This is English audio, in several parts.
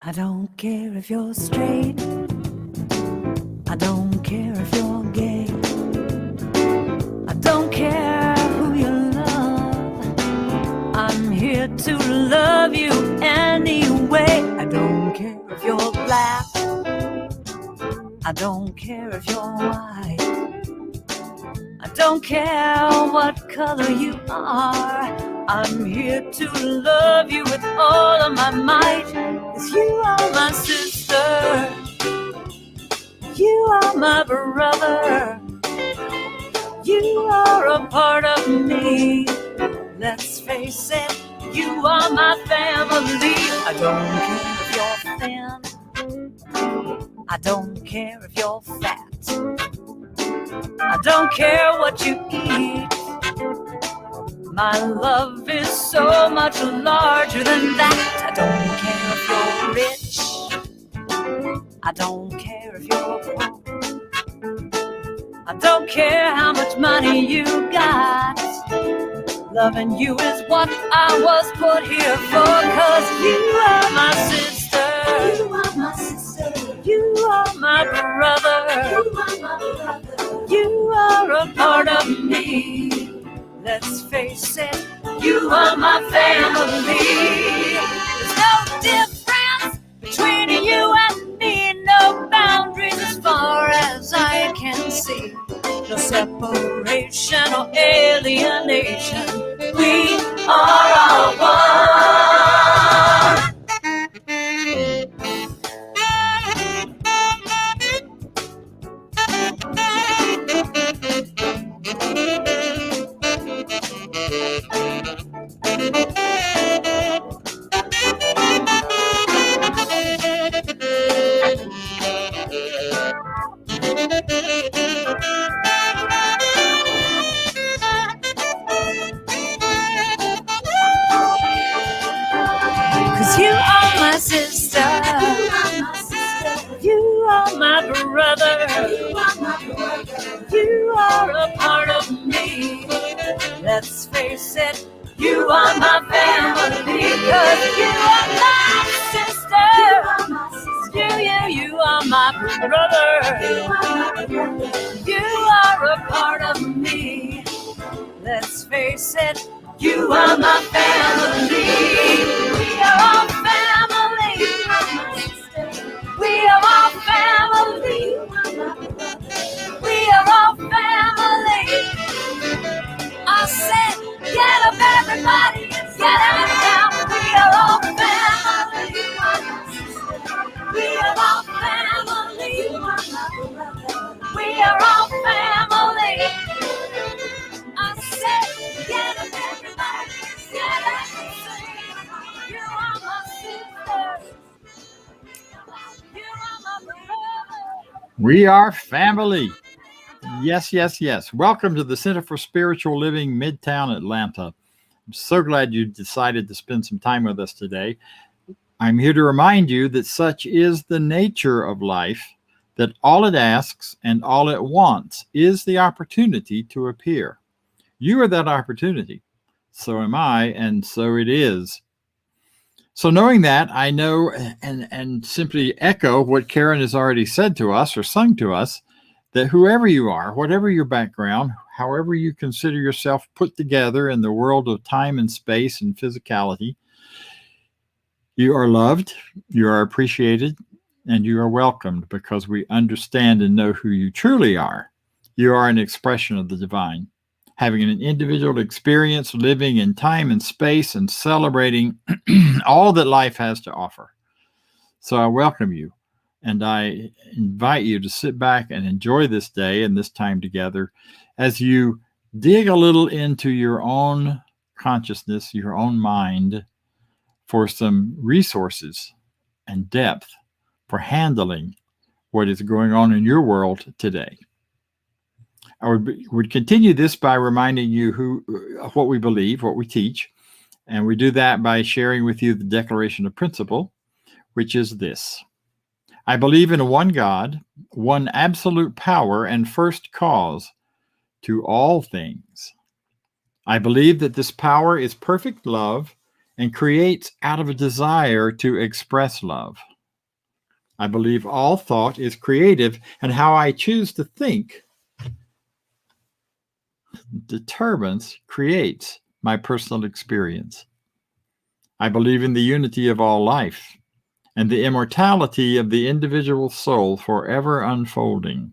I don't care if you're straight, I don't care if you're gay, I don't care who you love, I'm here to love you anyway. I don't care if you're black, I don't care if you're white, I don't care what color you are, I'm here to love you with all of my might. 'Cause you are my sister, you are my brother, you are a part of me. Let's face it, you are my family. I don't care if you're thin, I don't care if you're fat, I don't care what you eat. My love is so much larger than that. I don't care if you're rich, I don't care if you're poor, I don't care how much money you got. Loving you is what I was put here for. 'Cause you are my sister, you are my sister, you are my brother, you are my brother, you are a part of me. Let's face it, you are my family. There's no difference between you and me, no boundaries as far as I can see. No separation or alienation, we are all one. You are my sister, you are my brother, you are a part of me. Let's face it, you are my family. 'Cause you are my sister, you are my brother, you are a part of me. Let's face it, you are my family. We are all family. We are all family. We are all family. I said, get up everybody and get out of town. We are all family. We are family. Yes, yes, yes. Welcome to the Center for Spiritual Living, Midtown Atlanta. I'm so glad you decided to spend some time with us today. I'm here to remind you that such is the nature of life, that all it asks and all it wants is the opportunity to appear. You are that opportunity. So am I, and so it is. So knowing that, I know and simply echo what Karen has already said to us or sung to us, that whoever you are, whatever your background, however you consider yourself put together in the world of time and space and physicality, you are loved, you are appreciated, and you are welcomed because we understand and know who you truly are. You are an expression of the divine, having an individual experience, living in time and space, and celebrating all that life has to offer. So I welcome you, and I invite you to sit back and enjoy this day and this time together as you dig a little into your own consciousness, your own mind, for some resources and depth for handling what is going on in your world today. I would continue this by reminding you what we believe, what we teach, and we do that by sharing with you the Declaration of Principle, which is this. I believe in one God, one absolute power and first cause to all things. I believe that this power is perfect love and creates out of a desire to express love. I believe all thought is creative, and how I choose to think creates my personal experience. I believe in the unity of all life and the immortality of the individual soul forever unfolding.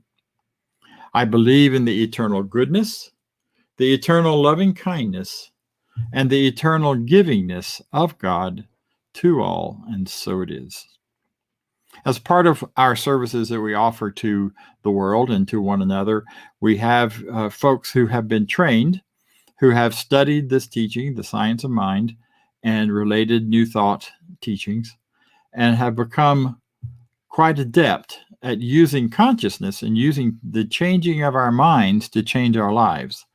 I believe in the eternal goodness, the eternal loving kindness, and the eternal givingness of God to all, and so it is. As part of our services that we offer to the world and to one another, we have folks who have been trained, who have studied this teaching, the science of mind, and related New Thought teachings, and have become quite adept at using consciousness and using the changing of our minds to change our lives.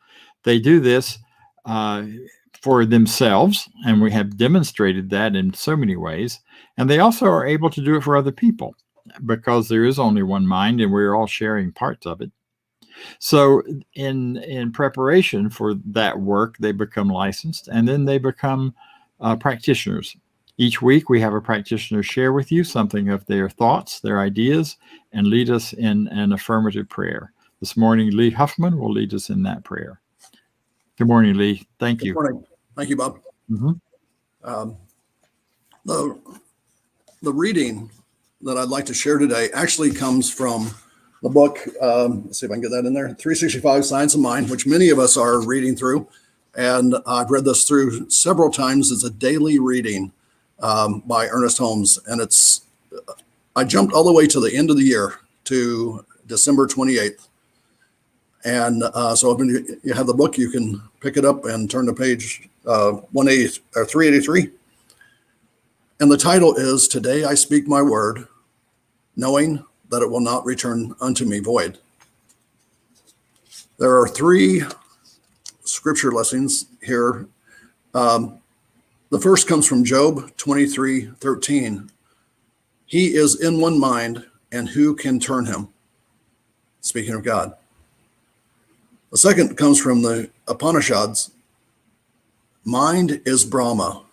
They do this for themselves, and we have demonstrated that in so many ways. And they also are able to do it for other people because there is only one mind and we're all sharing parts of it. So in preparation for that work, they become licensed and then they become practitioners. Each week we have a practitioner share with you something of their thoughts, their ideas, and lead us in an affirmative prayer. This morning, Lee Huffman will lead us in that prayer. Good morning, Lee. Thank you. Good morning. Thank you, Bob. Mm-hmm. The reading that I'd like to share today actually comes from the book, let's see if I can get that in there, 365 Science of Mind, which many of us are reading through. And I've read this through several times. It's a daily reading by Ernest Holmes. And I jumped all the way to the end of the year to December 28th. And so if you have the book, you can pick it up and turn to page 180 or 383. And the title is, Today I Speak My Word, Knowing that it will not return unto me void. There are 3 scripture lessons here. The first comes from Job 23:13. He is in one mind, and who can turn him? Speaking of God. The second comes from the Upanishads. Mind is Brahma,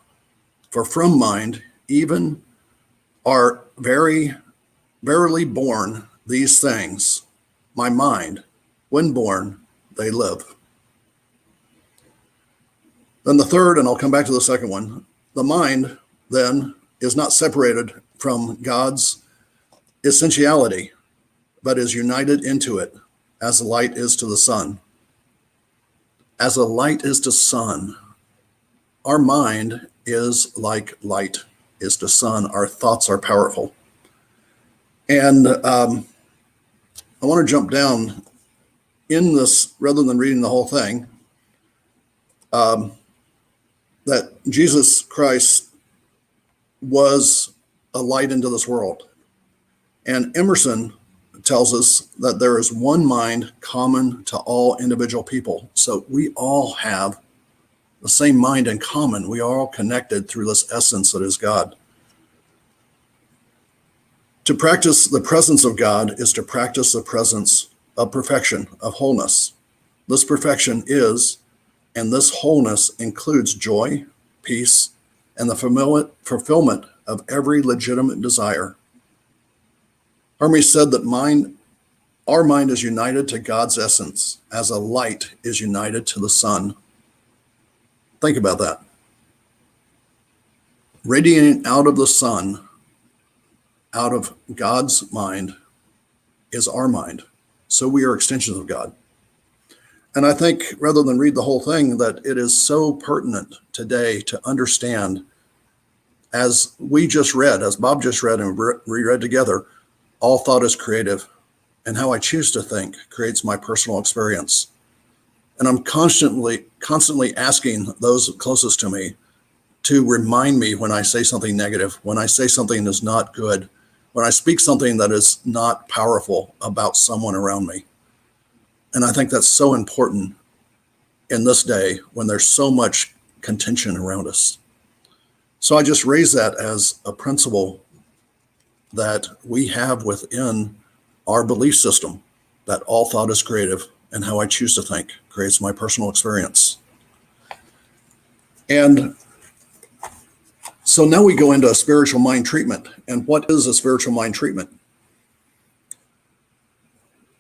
for from mind even are verily born these things. My mind, when born, they live. Then the third, and I'll come back to the second one, the mind then is not separated from God's essentiality, but is united into it as the light is to the sun. As a light is to sun, our mind is like light is to sun. Our thoughts are powerful. And I want to jump down in this, rather than reading the whole thing, that Jesus Christ was a light into this world. And Emerson tells us that there is one mind common to all individual people. So we all have the same mind in common. We are all connected through this essence that is God. To practice the presence of God is to practice the presence of perfection, of wholeness. This perfection is, and this wholeness includes joy, peace, and the fulfillment of every legitimate desire. Hermes said that our mind is united to God's essence as a light is united to the sun. Think about that. Radiating out of the sun, out of God's mind, is our mind. So we are extensions of God. And I think rather than read the whole thing, that it is so pertinent today to understand, as we just read, as Bob just read and reread together, all thought is creative, and how I choose to think creates my personal experience. And I'm constantly asking those closest to me to remind me when I say something negative, when I say something that is not good, when I speak something that is not powerful about someone around me. And I think that's so important in this day when there's so much contention around us. So I just raise that as a principle that we have within our belief system, that all thought is creative, and how I choose to think creates my personal experience. And so now we go into a spiritual mind treatment. And what is a spiritual mind treatment?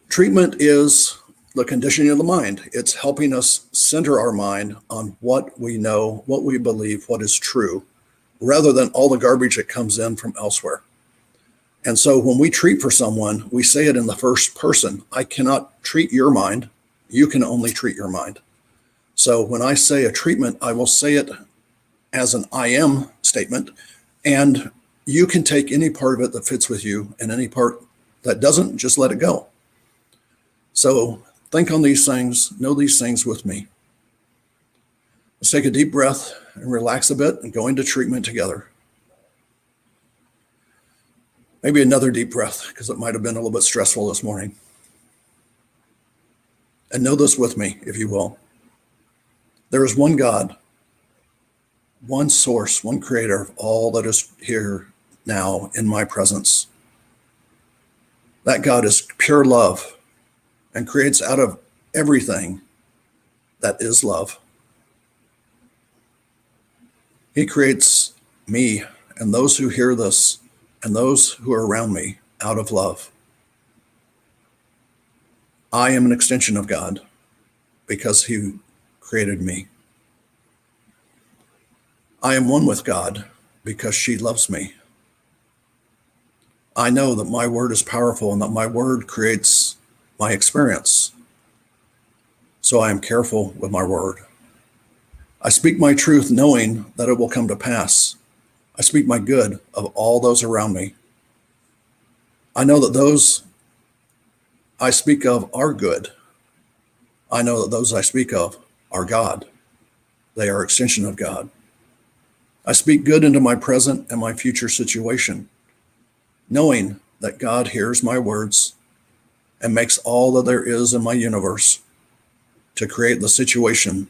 Treatment is the conditioning of the mind. It's helping us center our mind on what we know, what we believe, what is true, rather than all the garbage that comes in from elsewhere. And so when we treat for someone, we say it in the first person. I cannot treat your mind. You can only treat your mind. So when I say a treatment, I will say it as an I am statement, and you can take any part of it that fits with you, and any part that doesn't, just let it go. So think on these things, know these things with me. Let's take a deep breath and relax a bit and go into treatment together. Maybe another deep breath, because it might have been a little bit stressful this morning. And know this with me, if you will. There is one God, one source, one creator of all that is here now in my presence. That God is pure love and creates out of everything that is love. He creates me and those who hear this and those who are around me out of love. I am an extension of God because He created me. I am one with God because she loves me. I know that my word is powerful and that my word creates my experience. So I am careful with my word. I speak my truth knowing that it will come to pass. I speak my good of all those around me. I know that those I speak of are good. I know that those I speak of are God. They are extension of God. I speak good into my present and my future situation, knowing that God hears my words and makes all that there is in my universe to create the situation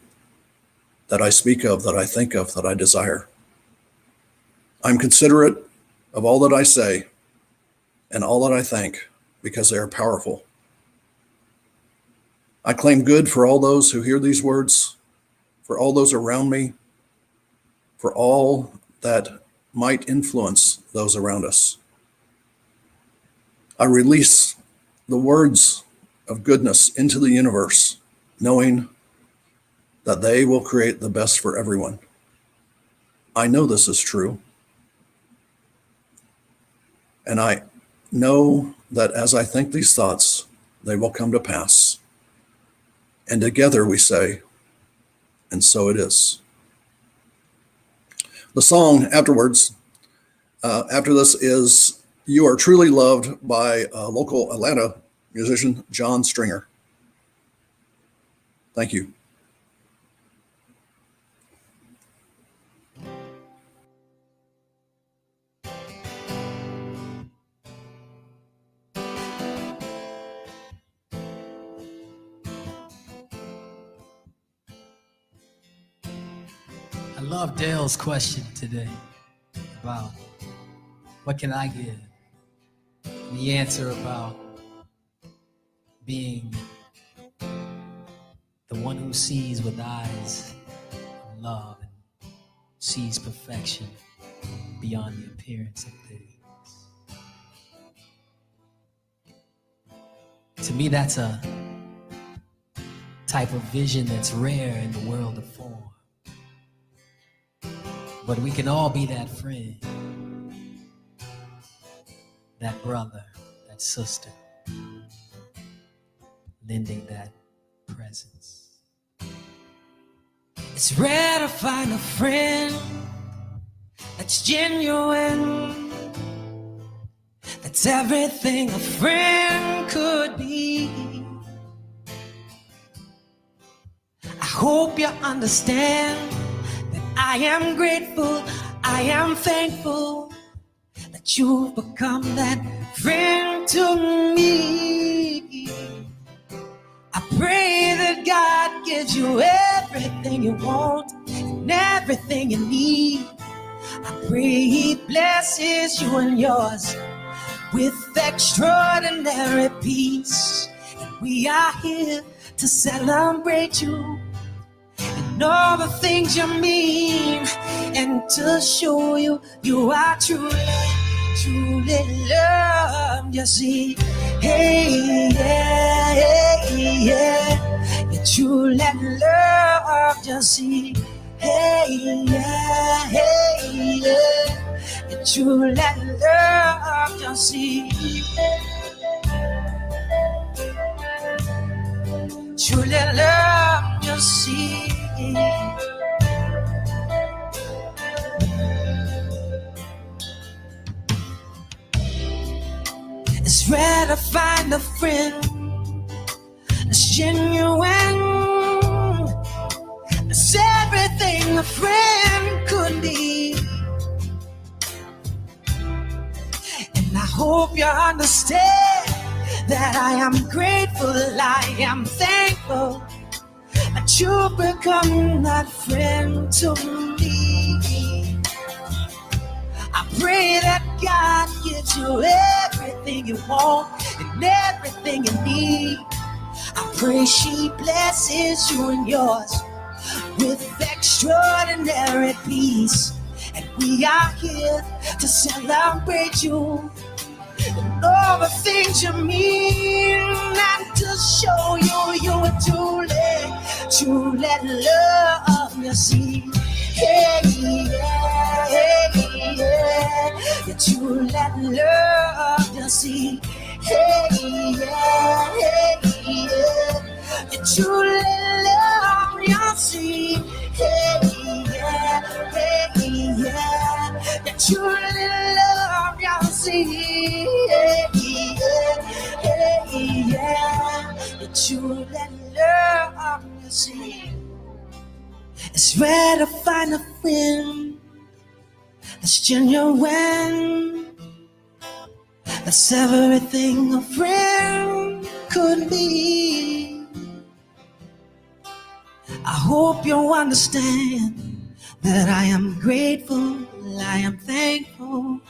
that I speak of, that I think of, that I desire. I'm considerate of all that I say and all that I think because they are powerful. I claim good for all those who hear these words, for all those around me, for all that might influence those around us. I release the words of goodness into the universe, knowing that they will create the best for everyone. I know this is true. And I know that as I think these thoughts, they will come to pass. And together we say, and so it is. The song afterwards, after this, is You Are Truly Loved by local Atlanta musician, John Stringer. Thank you. love Dale's question today about what can I give? And the answer about being the one who sees with eyes of love and sees perfection beyond the appearance of things. To me, that's a type of vision that's rare in the world of form. But we can all be that friend, that brother, that sister, lending that presence. It's rare to find a friend that's genuine, that's everything a friend could be. I hope you understand that I am grateful, I am thankful that you've become that friend to me. I pray that God gives you everything you want and everything you need. I pray He blesses you and yours with extraordinary peace. And we are here to celebrate you and all the things you mean, and to show you you are truly, truly loved. You see, hey, yeah, hey, yeah, you're truly loved. You see, hey, yeah, hey, yeah, you're truly loved. You see, truly loved. You see. It's rare to find a friend that's genuine, that's everything a friend could be. And I hope you understand that I am grateful, I am thankful that you've become that friend to me. I pray that God gives you everything you want and everything you need. I pray she blesses you and yours with extraordinary peace. And we are here to celebrate you and all the things you mean, and to show you you are truly, truly love. You see, hey, yeah, hey, yeah, you truly love. You see, hey, yeah, hey, yeah, you truly love. You see, hey, yeah, hey, yeah, you truly love. You see, hey, yeah, hey, yeah, you truly love. You see, it's rare to find a friend that's genuine, that's everything a friend could be. I hope you understand that I am grateful, I am thankful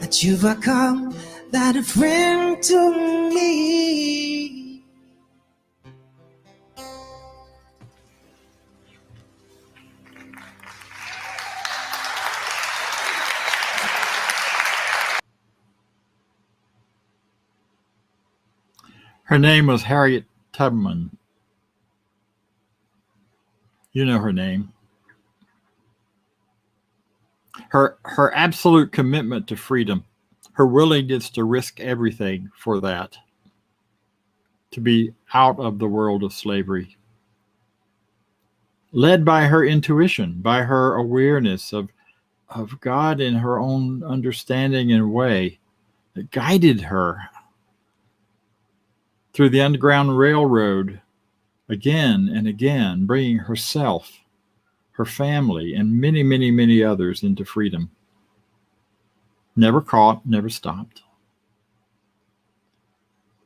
that you've become that friend to me. Her name was Harriet Tubman. You know her name. Her absolute commitment to freedom, her willingness to risk everything for that, to be out of the world of slavery, led by her intuition, by her awareness of God in her own understanding and way that guided her through the Underground Railroad again and again, bringing herself, her family, and many, many, many others into freedom. Never caught, never stopped.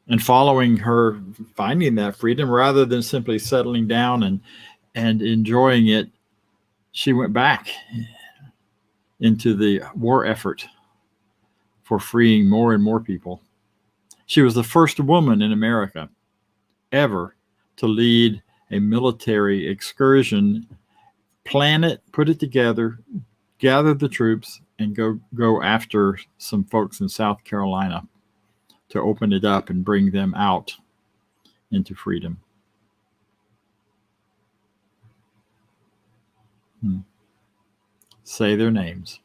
And following her, finding that freedom, rather than simply settling down and enjoying it, she went back into the war effort for freeing more and more people. She was the first woman in America ever to lead a military excursion, plan it, put it together, gather the troops, and go after some folks in South Carolina to open it up and bring them out into freedom. Say their names.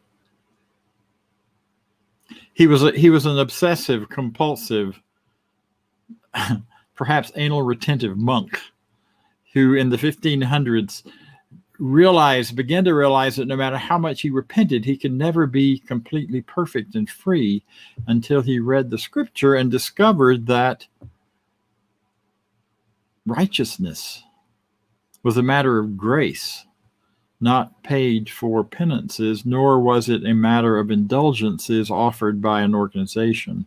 He was an obsessive, compulsive, perhaps anal retentive monk who in the 1500s began to realize that no matter how much he repented, he could never be completely perfect and free until he read the scripture and discovered that righteousness was a matter of grace, not paid for penances, nor was it a matter of indulgences offered by an organization,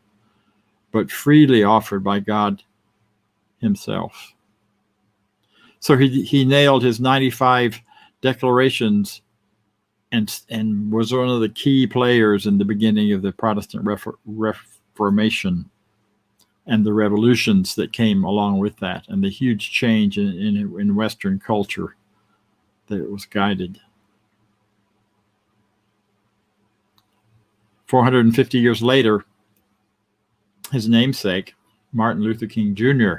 but freely offered by God himself. So he nailed his 95 declarations and was one of the key players in the beginning of the Protestant Reformation and the revolutions that came along with that, and the huge change in Western culture that it was guided. 450 years later, his namesake, Martin Luther King Jr.,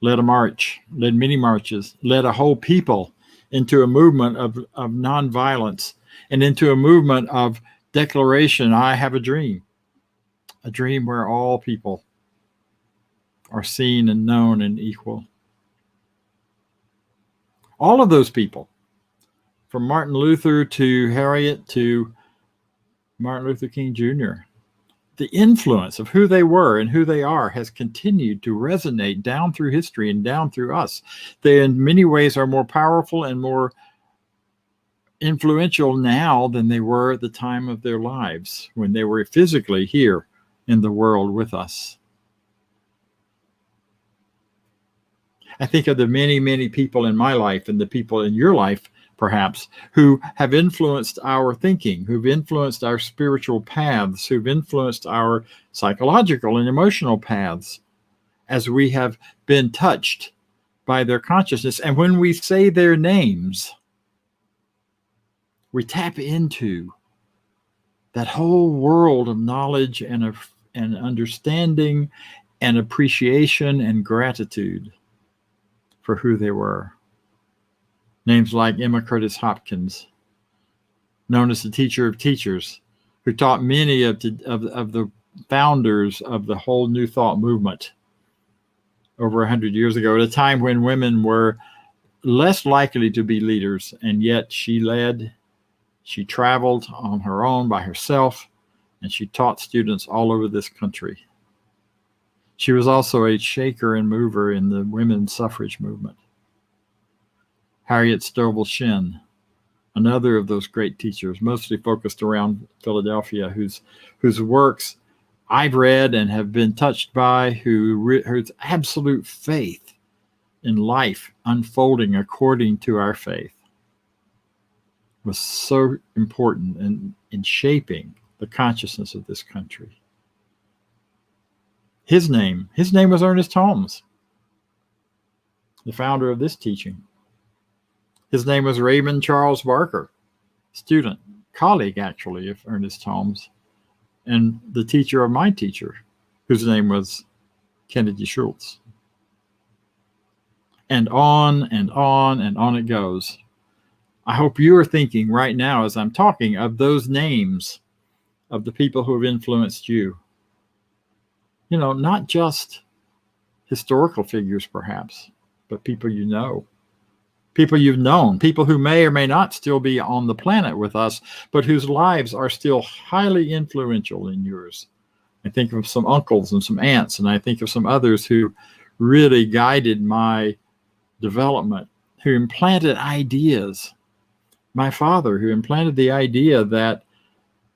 led many marches, led a whole people into a movement of nonviolence and into a movement of declaration. I have a dream where all people are seen and known and equal. All of those people, from Martin Luther to Harriet to Martin Luther King Jr., the influence of who they were and who they are has continued to resonate down through history and down through us. They, in many ways, are more powerful and more influential now than they were at the time of their lives, when they were physically here in the world with us. I think of the many, many people in my life and the people in your life, perhaps, who have influenced our thinking, who've influenced our spiritual paths, who've influenced our psychological and emotional paths as we have been touched by their consciousness. And when we say their names, we tap into that whole world of knowledge and understanding and appreciation and gratitude for who they were. Names like Emma Curtis Hopkins, known as the teacher of teachers, who taught many of the founders of the whole New Thought movement over 100 years ago, at a time when women were less likely to be leaders, and yet she led, she traveled on her own by herself, and she taught students all over this country. She was also a shaker and mover in the women's suffrage movement. Harriet Stovall Shinn, another of those great teachers, mostly focused around Philadelphia, whose works I've read and have been touched by, whose absolute faith in life unfolding according to our faith was so important in shaping the consciousness of this country. His name was Ernest Holmes, the founder of this teaching. His name was Raymond Charles Barker, student, colleague actually of Ernest Holmes, and the teacher of my teacher, whose name was Kennedy Schultz. And on and on and on it goes. I hope you are thinking right now as I'm talking of those names of the people who have influenced you. You know, not just historical figures perhaps, but people you know, people you've known, people who may or may not still be on the planet with us, but whose lives are still highly influential in yours. I think of some uncles and some aunts, and I think of some others who really guided my development, who implanted ideas. My father, who implanted the idea that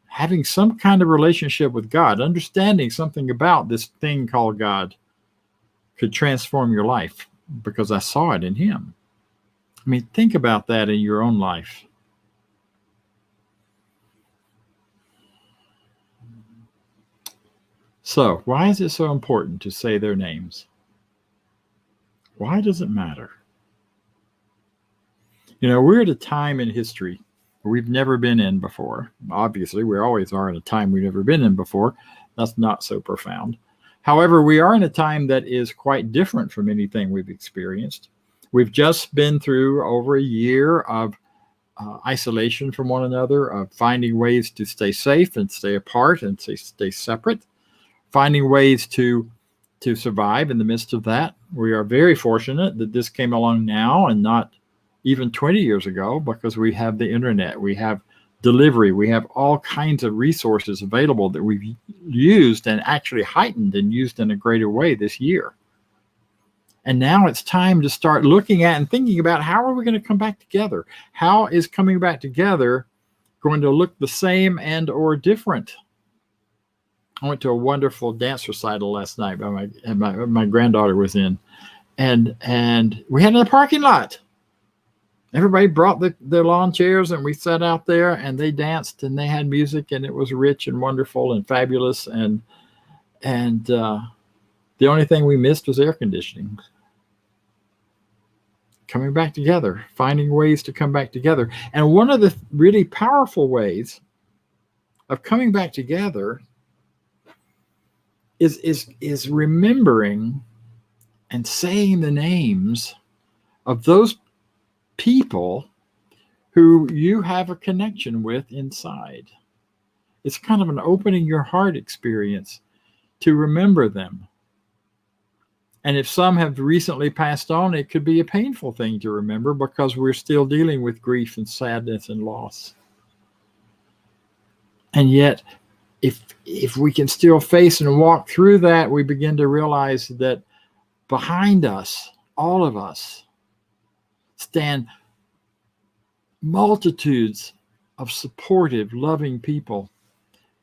having some kind of relationship with God, understanding something about this thing called God, could transform your life, because I saw it in him. I mean, think about that in your own life. So, why is it so important to say their names? Why does it matter? You know, we're at a time in history we've never been in before. Obviously, we always are in a time we've never been in before. That's not so profound. However, we are in a time that is quite different from anything we've experienced. We've just been through over a year of isolation from one another, of finding ways to stay safe and stay apart and stay separate, finding ways to survive in the midst of that. We are very fortunate that this came along now and not even 20 years ago, because we have the internet, we have delivery, we have all kinds of resources available that we've used and actually heightened and used in a greater way this year. And now it's time to start looking at and thinking about, how are we going to come back together? How is coming back together going to look the same and or different? I went to a wonderful dance recital last night my granddaughter was in, and we had in a parking lot. Everybody brought their lawn chairs, and we sat out there, and they danced, and they had music, and it was rich and wonderful and fabulous. And the only thing we missed was air conditioning. Coming back together, finding ways to come back together. And one of the really powerful ways of coming back together is remembering and saying the names of those people who you have a connection with inside. It's kind of an opening your heart experience to remember them. And if some have recently passed on, it could be a painful thing to remember, because we're still dealing with grief and sadness and loss. And yet, if we can still face and walk through that, we begin to realize that behind us, all of us, stand multitudes of supportive, loving people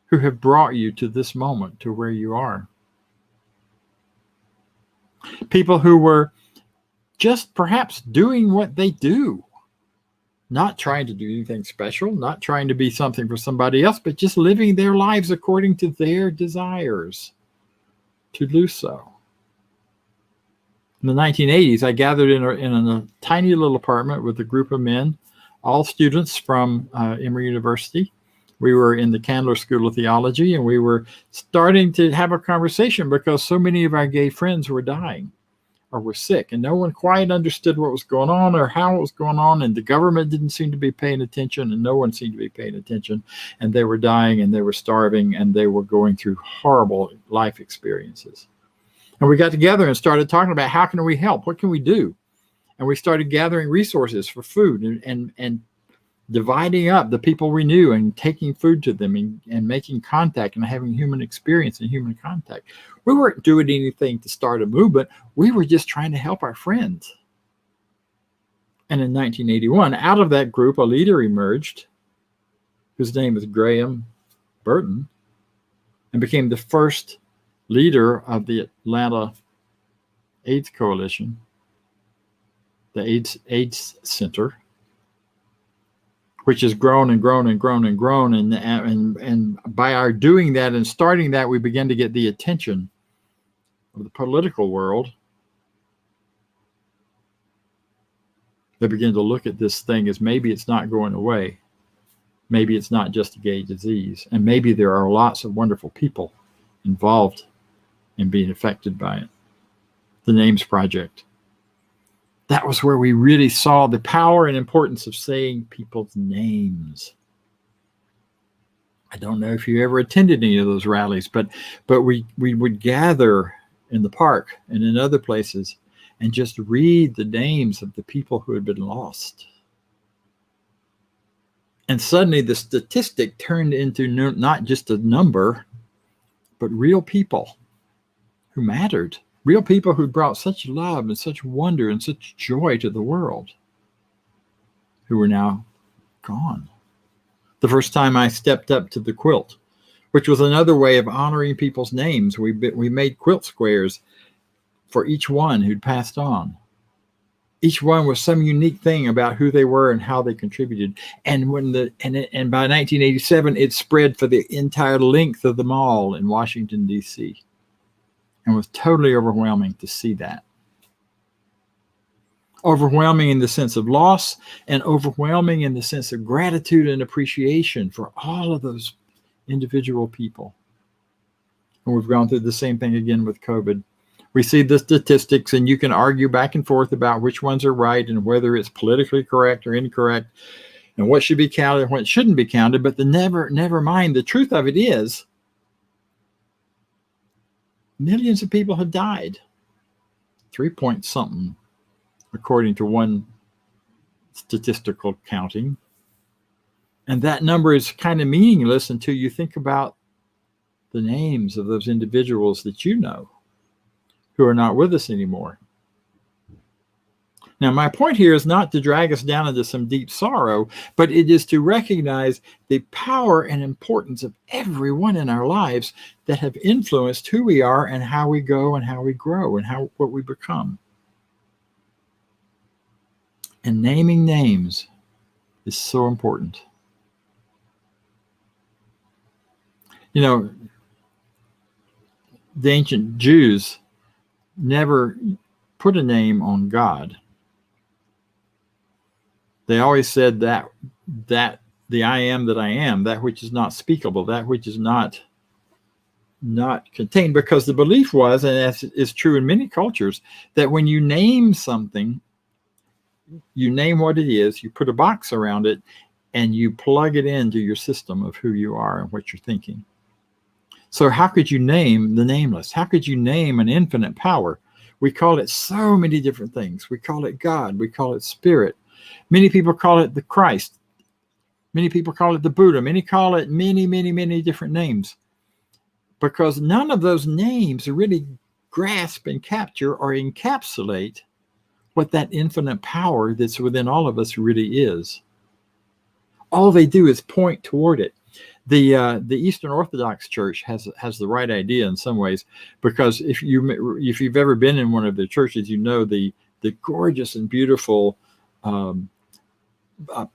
who have brought you to this moment, to where you are. People who were just perhaps doing what they do, not trying to do anything special, not trying to be something for somebody else, but just living their lives according to their desires to do so. In the 1980s, I gathered in a tiny little apartment with a group of men, all students from Emory University. We were in the Candler School of Theology, and we were starting to have a conversation because so many of our gay friends were dying or were sick, and no one quite understood what was going on or how it was going on, and the government didn't seem to be paying attention, and no one seemed to be paying attention, and they were dying, and they were starving, and they were going through horrible life experiences. And we got together and started talking about, how can we help? What can we do? And we started gathering resources for food and dividing up the people we knew and taking food to them and making contact and having human experience and human contact. We weren't doing anything to start a movement. We were just trying to help our friends. And in 1981, out of that group, a leader emerged whose name was Graham Burton, and became the first leader of the Atlanta AIDS Coalition, the AIDS Center, which has grown and grown and grown and grown. And by our doing that and starting that, we began to get the attention of the political world. They begin to look at this thing as maybe it's not going away. Maybe it's not just a gay disease. And maybe there are lots of wonderful people involved in being affected by it. The Names Project. That was where we really saw the power and importance of saying people's names. I don't know if you ever attended any of those rallies, but we would gather in the park and in other places and just read the names of the people who had been lost. And suddenly the statistic turned into not just a number, but real people who mattered. Real people who brought such love and such wonder and such joy to the world, who were now gone. The first time I stepped up to the quilt, which was another way of honoring people's names, we made quilt squares for each one who'd passed on. Each one was some unique thing about who they were and how they contributed. And by 1987, it spread for the entire length of the mall in Washington, D.C. And was totally overwhelming to see that. Overwhelming in the sense of loss, and overwhelming in the sense of gratitude and appreciation for all of those individual people. And we've gone through the same thing again with COVID. We see the statistics, and you can argue back and forth about which ones are right and whether it's politically correct or incorrect, and what should be counted and what shouldn't be counted. But never mind. The truth of it is, millions of people have died. 3 point something, according to one statistical counting. And that number is kind of meaningless until you think about the names of those individuals that you know who are not with us anymore. Now, my point here is not to drag us down into some deep sorrow, but it is to recognize the power and importance of everyone in our lives that have influenced who we are and how we go and how we grow and what we become. And naming names is so important. You know, the ancient Jews never put a name on God. They always said that the I am that I am, that which is not speakable, that which is not contained, because the belief was, and as is true in many cultures, that when you name something, you name what it is, you put a box around it, and you plug it into your system of who you are and what you're thinking. So how could you name the nameless? How could you name an infinite power? We call it so many different things. We call it God. We call it Spirit. Many people call it the Christ. Many people call it the Buddha. Many call it many different names, because none of those names really grasp and capture or encapsulate what that infinite power that's within all of us really is. All they do is point toward it. The Eastern Orthodox Church has the right idea in some ways, because if you've ever been in one of their churches, you know the gorgeous and beautiful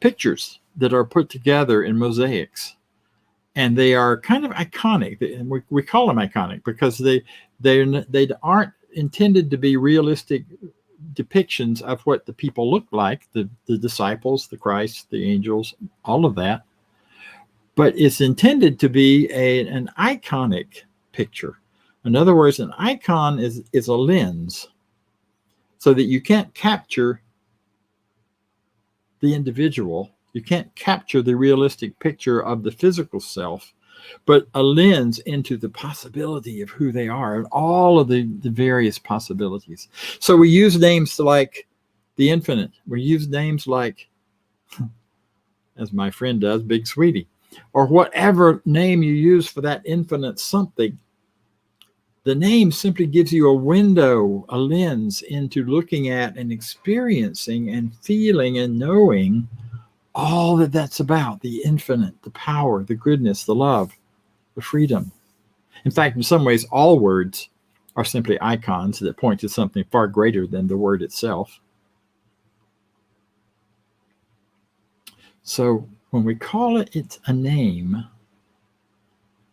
pictures that are put together in mosaics, and they are kind of iconic. And we call them iconic because they aren't intended to be realistic depictions of what the people look like, the disciples, the Christ, the angels, all of that. But it's intended to be an iconic picture. In other words, an icon is a lens, so that you can't capture the individual. You can't capture the realistic picture of the physical self, but a lens into the possibility of who they are and all of the various possibilities. So we use names like the infinite. We use names like, as my friend does, Big Sweetie, or whatever name you use for that infinite something. The name simply gives you a window, a lens into looking at and experiencing and feeling and knowing all that's about: the infinite, the power, the goodness, the love, the freedom. In fact, in some ways, all words are simply icons that point to something far greater than the word itself. So when we call it a name,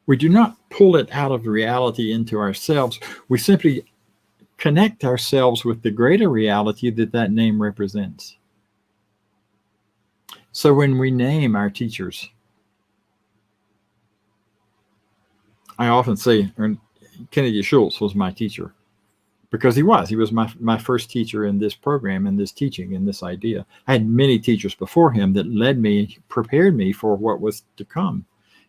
we do not pull it out of reality into ourselves. We simply connect ourselves with the greater reality that name represents. So when we name our teachers, I often say Kennedy Schultz was my teacher, because he was my first teacher in this program, in this teaching, in this idea. I had many teachers before him that led me, prepared me for what was to come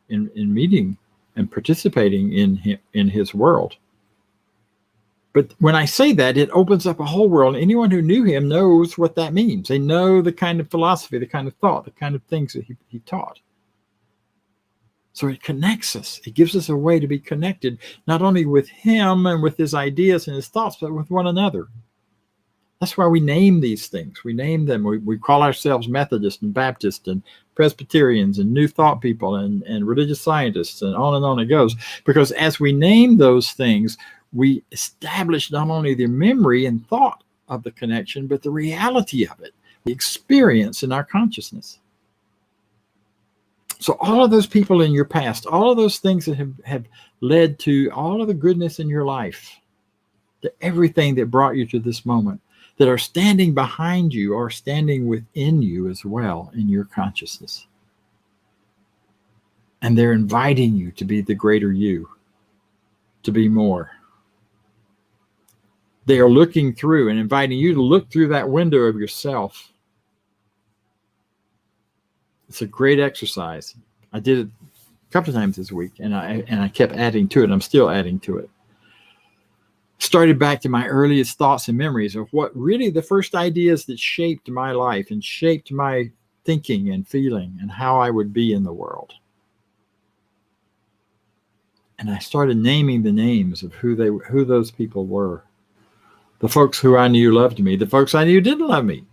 in meeting and participating in his world. But when I say that, it opens up a whole world. Anyone who knew him knows what that means. They know the kind of philosophy, the kind of thought, the kind of things that he taught. So it connects us. It gives us a way to be connected, not only with him and with his ideas and his thoughts, but with one another. That's why we name these things. We name them. We call ourselves Methodist and Baptist and Presbyterians and New Thought people and religious scientists, and on it goes. Because as we name those things, we establish not only the memory and thought of the connection, but the reality of it, the experience in our consciousness. So all of those people in your past, all of those things that have led to all of the goodness in your life, to everything that brought you to this moment, that are standing behind you or standing within you as well in your consciousness. And they're inviting you to be the greater you, to be more. They are looking through and inviting you to look through that window of yourself. It's a great exercise. I did it a couple of times this week, and I kept adding to it. I'm still adding to it. Started back to my earliest thoughts and memories of what really the first ideas that shaped my life and shaped my thinking and feeling and how I would be in the world. And I started naming the names of who those people were. The folks who I knew loved me, the folks I knew didn't love me,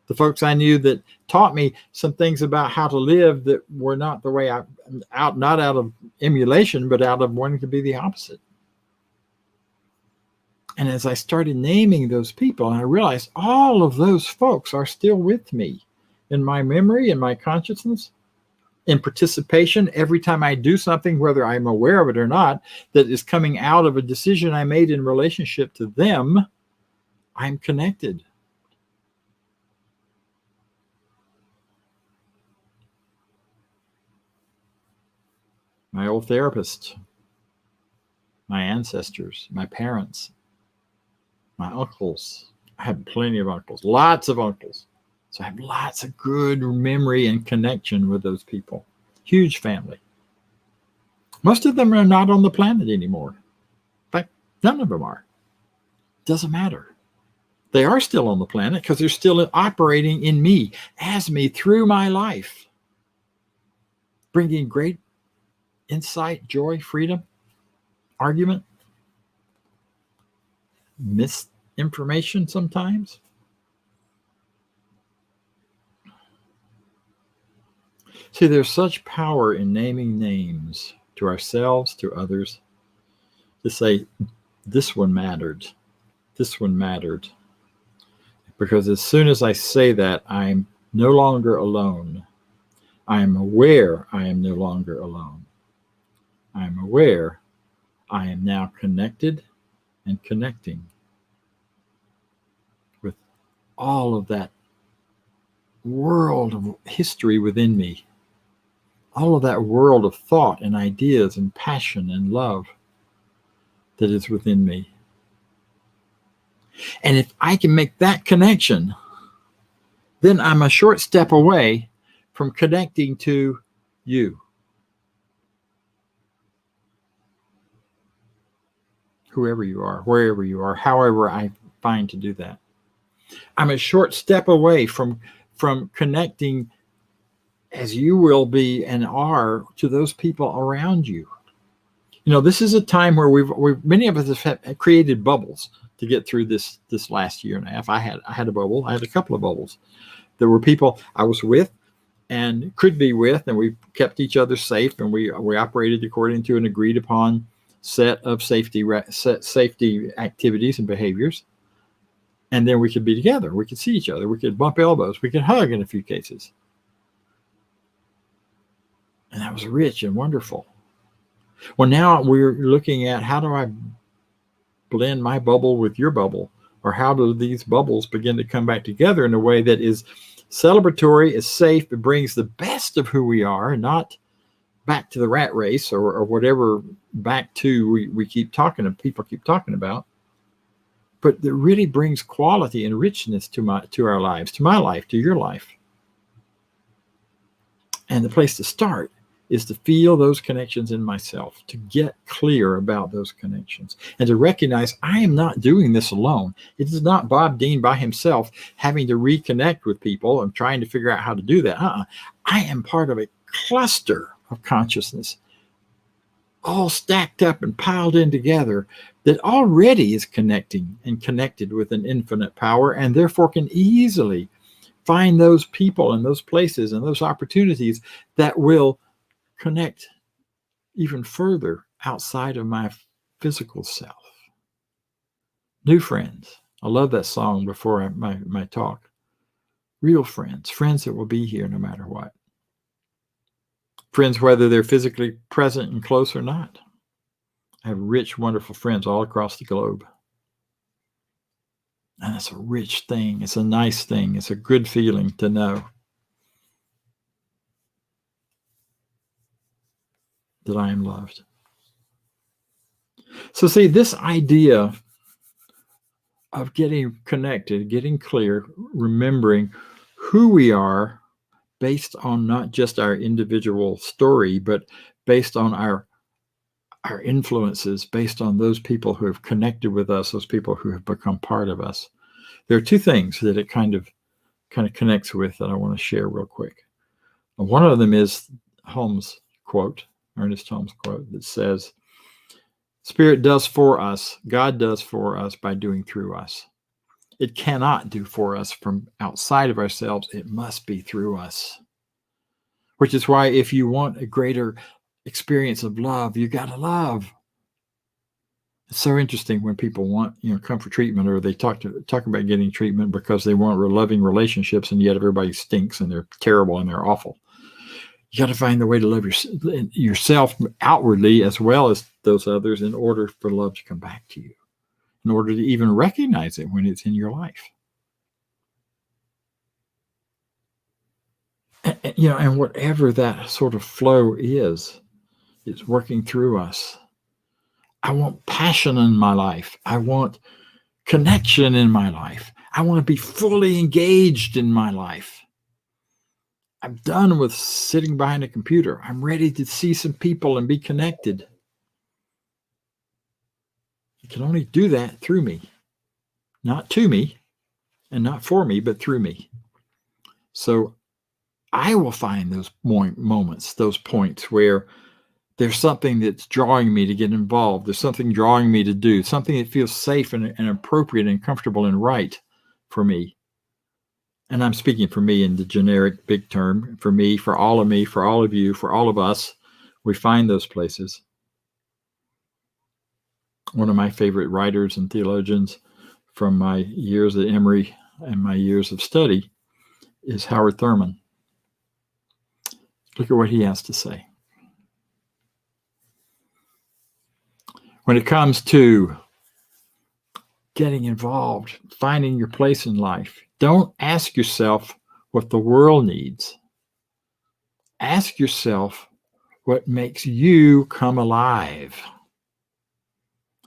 the folks I knew that taught me some things about how to live that were not the way not out of emulation, but out of wanting to be the opposite. And as I started naming those people, I realized all of those folks are still with me in my memory, in my consciousness, in participation. Every time I do something, whether I'm aware of it or not, that is coming out of a decision I made in relationship to them, I'm connected. My old therapist, my ancestors, my parents, my uncles. I have plenty of uncles, lots of uncles. So I have lots of good memory and connection with those people. Huge family. Most of them are not on the planet anymore. In fact, none of them are. Doesn't matter. They are still on the planet because they're still operating in me, as me, through my life, bringing great insight, joy, freedom, argument, misinformation sometimes. See, there's such power in naming names to ourselves, to others, to say, this one mattered. This one mattered. Because as soon as I say that, I'm no longer alone. I am aware I am no longer alone. I am aware I am now connected and connecting with all of that world of history within me, all of that world of thought and ideas and passion and love that is within me. And if I can make that connection, then I'm a short step away from connecting to you. Whoever you are, wherever you are, however I find to do that. I'm a short step away from connecting as you will be and are to those people around you. You know, this is a time where we've many of us have created bubbles to get through this last year and a half. I had a bubble. I had a couple of bubbles. There were people I was with and could be with, and we kept each other safe, and we operated according to an agreed upon set of safety activities and behaviors. And then we could be together. We could see each other. We could bump elbows. We could hug in a few cases. And that was rich and wonderful. Well, now we're looking at, how do I blend my bubble with your bubble? Or how do these bubbles begin to come back together in a way that is celebratory, is safe, it brings the best of who we are, not back to the rat race or whatever back to we keep talking, people keep talking about, but that really brings quality and richness to our lives, to my life, to your life. And the place to start is to feel those connections in myself, to get clear about those connections, and to recognize I am not doing this alone. It is not Bob Deen by himself having to reconnect with people and trying to figure out how to do that. I am part of a cluster of consciousness, all stacked up and piled in together, that already is connecting and connected with an infinite power, and therefore can easily find those people and those places and those opportunities that will connect even further outside of my physical self. New friends, I love that song before my talk. Real friends, friends that will be here no matter what. Friends, whether they're physically present and close or not. I have rich, wonderful friends all across the globe. And it's a rich thing. It's a nice thing. It's a good feeling to know that I am loved. So see, this idea of getting connected, getting clear, remembering who we are based on not just our individual story, but based on our influences, based on those people who have connected with us, those people who have become part of us. There are two things that it kind of connects with that I want to share real quick. And one of them is Holmes' quote, Ernest Holmes' quote, that says, Spirit does for us, God does for us by doing through us. It cannot do for us from outside of ourselves. It must be through us. Which is why if you want a greater experience of love, you got to love. It's so interesting when people want, come for treatment, or they talk about getting treatment because they want loving relationships, and yet everybody stinks and they're terrible and they're awful. You got to find the way to love yourself outwardly as well as those others in order for love to come back to you, in order to even recognize it when it's in your life. And whatever that sort of flow is, it's working through us. I want passion in my life. I want connection in my life. I want to be fully engaged in my life. I'm done with sitting behind a computer. I'm ready to see some people and be connected. You can only do that through me. Not to me and not for me, but through me. So I will find those moments, those points where there's something that's drawing me to get involved. There's something drawing me to do, something that feels safe and appropriate and comfortable and right for me. And I'm speaking for me in the generic big term, for me, for all of you, for all of us. We find those places. One of my favorite writers and theologians from my years at Emory and my years of study is Howard Thurman. Look at what he has to say. When it comes to getting involved, finding your place in life, don't ask yourself what the world needs. Ask yourself what makes you come alive.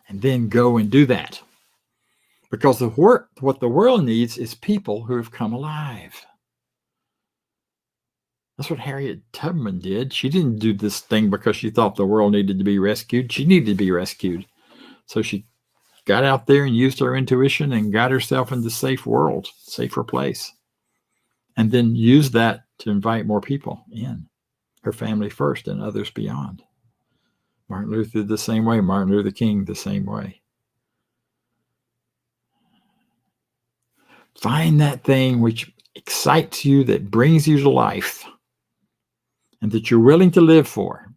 And then go and do that. Because what the world needs is people who have come alive. That's what Harriet Tubman did. She didn't do this thing because she thought the world needed to be rescued. She needed to be rescued. So she got out there and used her intuition and got herself into a safer place. And then used that to invite more people in. Her family first and others beyond. Martin Luther the same way. Martin Luther King the same way. Find that thing which excites you, that brings you to life, and that you're willing to live for,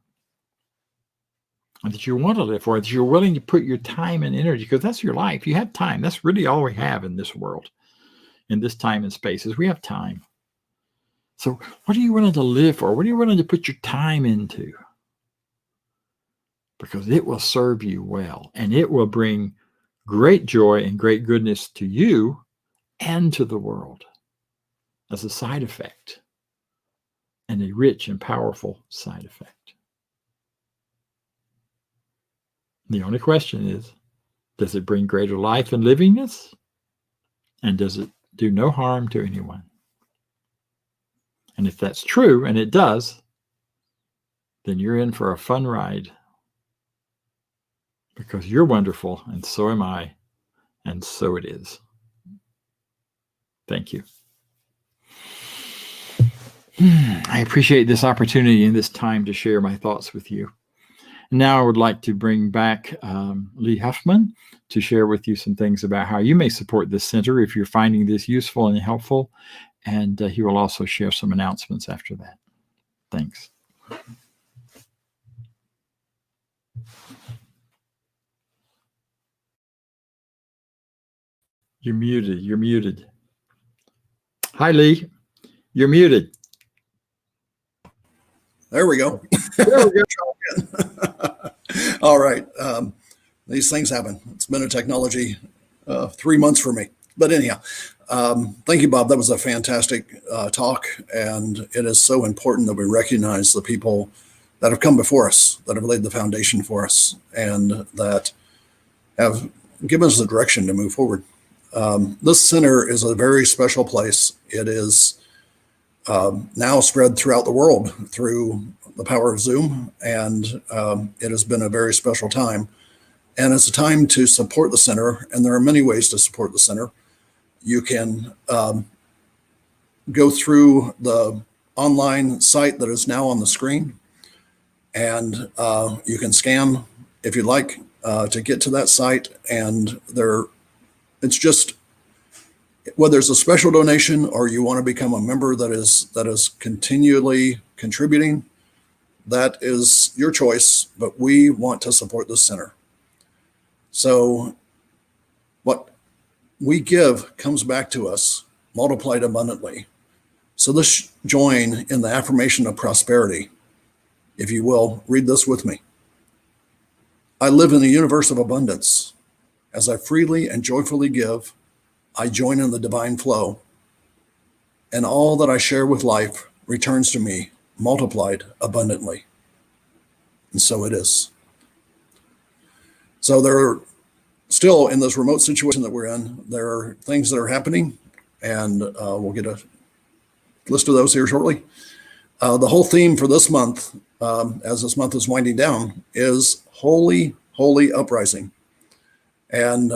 and that you want to live for, that you're willing to put your time and energy, because that's your life. You have time. That's really all we have in this world, in this time and space, is we have time. So what are you willing to live for? What are you willing to put your time into? Because it will serve you well, and it will bring great joy and great goodness to you and to the world as a side effect, and a rich and powerful side effect. The only question is, does it bring greater life and livingness? And does it do no harm to anyone? And if that's true, and it does, then you're in for a fun ride. Because you're wonderful, and so am I, and so it is. Thank you. I appreciate this opportunity and this time to share my thoughts with you. Now I would like to bring back Lee Huffman to share with you some things about how you may support this center if you're finding this useful and helpful. And he will also share some announcements after that. Thanks. You're muted. You're muted. Hi, Lee. You're muted. There we go. There we go. All right. These things happen. It's been a technology 3 months for me. But anyhow, thank you, Bob. That was a fantastic talk. And it is so important that we recognize the people that have come before us, that have laid the foundation for us, and that have given us the direction to move forward. This center is a very special place. It is now spread throughout the world through the power of Zoom, and it has been a very special time. And it's a time to support the center, and there are many ways to support the center. You can go through the online site that is now on the screen, and you can scan if you'd like to get to that site. And it's just, whether it's a special donation or you want to become a member that is continually contributing, that is your choice, but we want to support the center. So what we give comes back to us multiplied abundantly. So let's join in the affirmation of prosperity. If you will, read this with me. I live in a universe of abundance. As I freely and joyfully give, I join in the divine flow, and all that I share with life returns to me multiplied abundantly. And so it is. So there are still, in this remote situation that we're in, there are things that are happening, and we'll get a list of those here shortly. The whole theme for this month, as this month is winding down, is Holy, Holy Uprising. And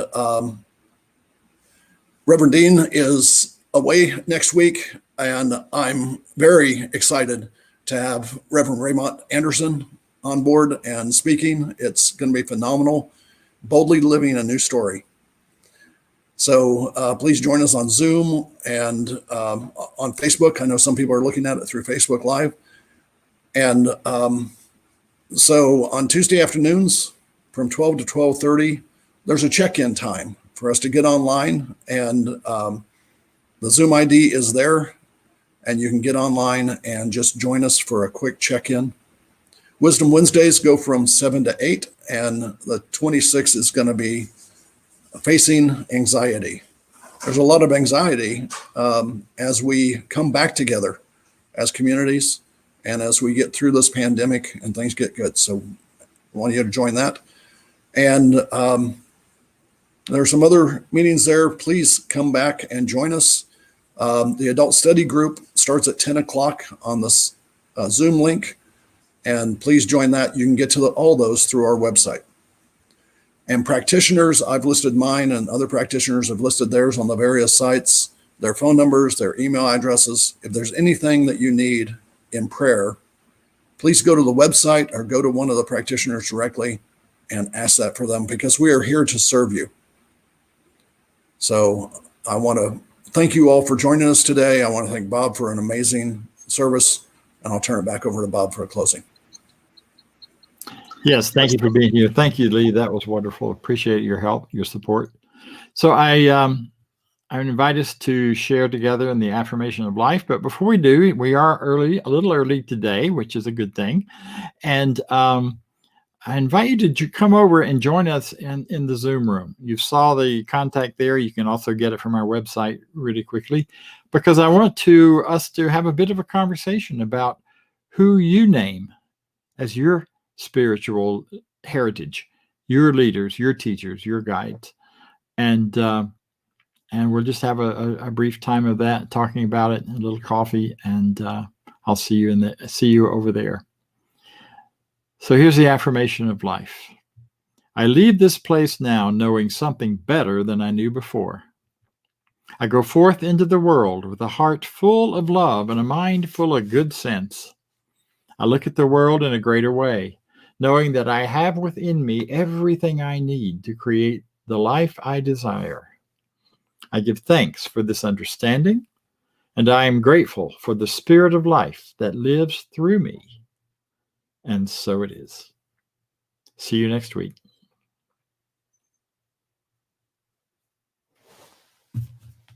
Reverend Deen is away next week, and I'm very excited to have Reverend Raymond Anderson on board and speaking. It's going to be phenomenal. Boldly Living a New Story. So please join us on Zoom and on Facebook. I know some people are looking at it through Facebook Live. And so on Tuesday afternoons from 12 to 12:30, there's a check-in time for us to get online. And the Zoom ID is there, and you can get online and just join us for a quick check-in. Wisdom Wednesdays go from 7 to 8, and the 26th is going to be facing anxiety. There's a lot of anxiety as we come back together as communities and as we get through this pandemic and things get good. So I want you to join that. And there are some other meetings there. Please come back and join us. The adult study group starts at 10 o'clock on this Zoom link. And please join that. You can get to all those through our website. And practitioners, I've listed mine, and other practitioners have listed theirs on the various sites, their phone numbers, their email addresses. If there's anything that you need in prayer, please go to the website or go to one of the practitioners directly and ask that for them, because we are here to serve you. So I want to thank you all for joining us today. I want to thank Bob for an amazing service, and I'll turn it back over to Bob for a closing. Yes, thank you for being here. Thank you, Lee. That was wonderful. Appreciate your help, your support. So I invite us to share together in the affirmation of life. But before we do, we are a little early today, which is a good thing. And I invite you to come over and join us in the Zoom room. You saw the contact there. You can also get it from our website really quickly, because I want us to have a bit of a conversation about who you name as your spiritual heritage, your leaders, your teachers, your guides. And we'll just have a brief time of that, talking about it, a little coffee, and I'll see you over there. So here's the affirmation of life. I leave this place now knowing something better than I knew before. I go forth into the world with a heart full of love and a mind full of good sense. I look at the world in a greater way, knowing that I have within me everything I need to create the life I desire. I give thanks for this understanding, and I am grateful for the spirit of life that lives through me. And so it is. See you next week.